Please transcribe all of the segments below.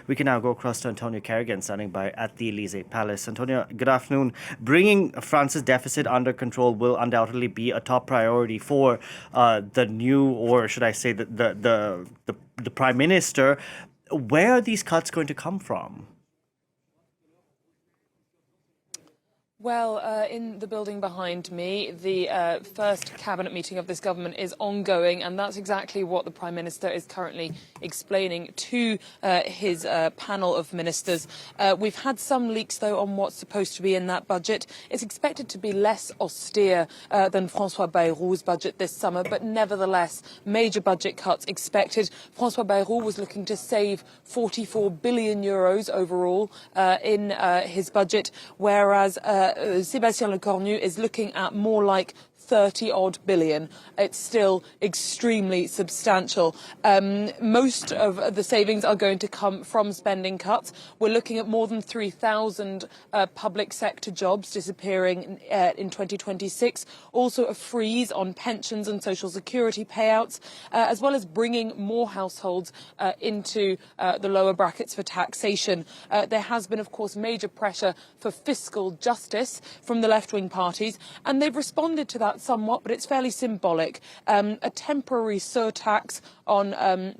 We can now go across to Antonia Kerrigan, standing by at the Elysée Palace. Antonia, good afternoon. Bringing France's deficit under control will undoubtedly be a top priority for the new, or should I say, the Prime Minister. Where are these cuts going to come from? Well, in the building behind me, the first cabinet meeting of this government is ongoing, and that's exactly what the Prime Minister is currently explaining to his panel of ministers. We've had some leaks, though, on what's supposed to be in that budget. It's expected to be less austere than François Bayrou's budget this summer, but nevertheless, major budget cuts expected. François Bayrou was looking to save 44 billion euros overall in his budget, whereas Sébastien Lecornu is looking at more like 30-odd billion. It's still extremely substantial. Most of the savings are going to come from spending cuts. We're looking at more than 3,000 public sector jobs disappearing in 2026. Also a freeze on pensions and social security payouts, as well as bringing more households into the lower brackets for taxation. There has been, of course, major pressure for fiscal justice from the left-wing parties, and they've responded to that somewhat, but it's fairly symbolic. A temporary surtax on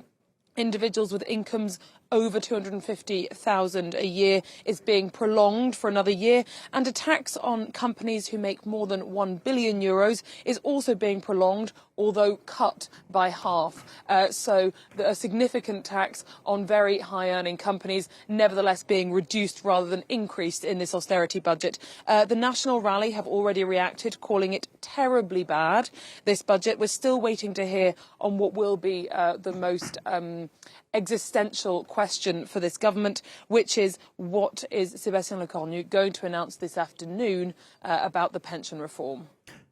individuals with incomes over 250,000 a year is being prolonged for another year, and a tax on companies who make more than 1 billion euros is also being prolonged, although cut by half. So a significant tax on very high-earning companies, nevertheless being reduced rather than increased in this austerity budget. The National Rally have already reacted, calling it terribly bad, this budget. We're still waiting to hear on what will be the most existential question for this government, which is what is Sébastien Lecornu going to announce this afternoon about the pension reform?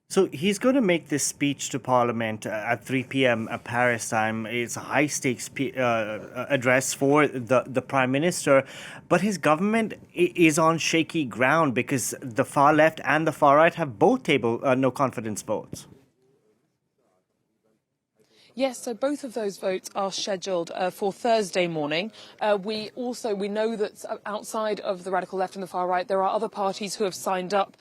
So he's going to make this speech to Parliament at 3 p.m. Paris time. It's a high-stakes address for the Prime Minister, but his government is on shaky ground because the far left and the far right have both tabled no-confidence votes. Yes, so both of those votes are scheduled for Thursday morning. We know that outside of the radical left and the far right, there are other parties who have signed up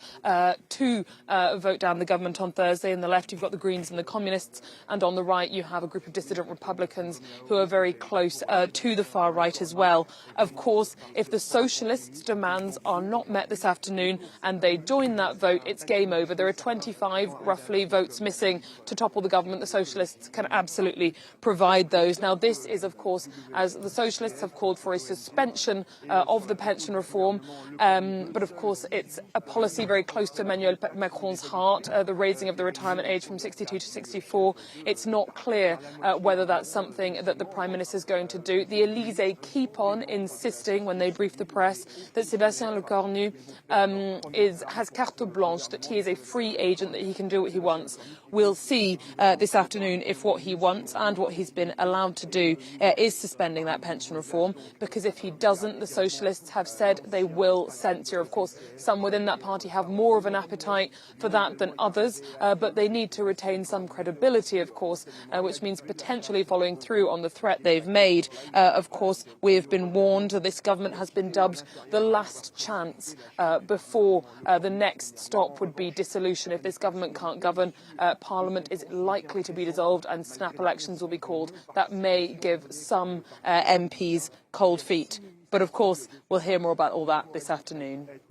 to vote down the government on Thursday. On the left, you've got the Greens and the Communists, and on the right, you have a group of dissident Republicans who are very close to the far right as well. Of course, if the Socialists' demands are not met this afternoon and they join that vote, it's game over. There are 25, roughly, votes missing to topple the government. The Socialists can absolutely provide those. Now, this is, of course, as the Socialists have called for a suspension of the pension reform. But, of course, it's a policy very close to Emmanuel Macron's heart, the raising of the retirement age from 62 to 64. It's not clear whether that's something that the Prime Minister is going to do. The Elysée keep on insisting, when they brief the press, that Sébastien Lecornu has carte blanche, that he is a free agent, that he can do what he wants. We'll see this afternoon if what he wants and what he's been allowed to do is suspending that pension reform, because if he doesn't, the Socialists have said they will censure. Of course, some within that party have more of an appetite for that than others, but they need to retain some credibility, of course, which means potentially following through on the threat they've made. Of course, we have been warned that this government has been dubbed the last chance before the next stop would be dissolution. If this government can't govern, Parliament is likely to be dissolved and snap elections will be called. That may give some MPs cold feet. But of course, we'll hear more about all that this afternoon.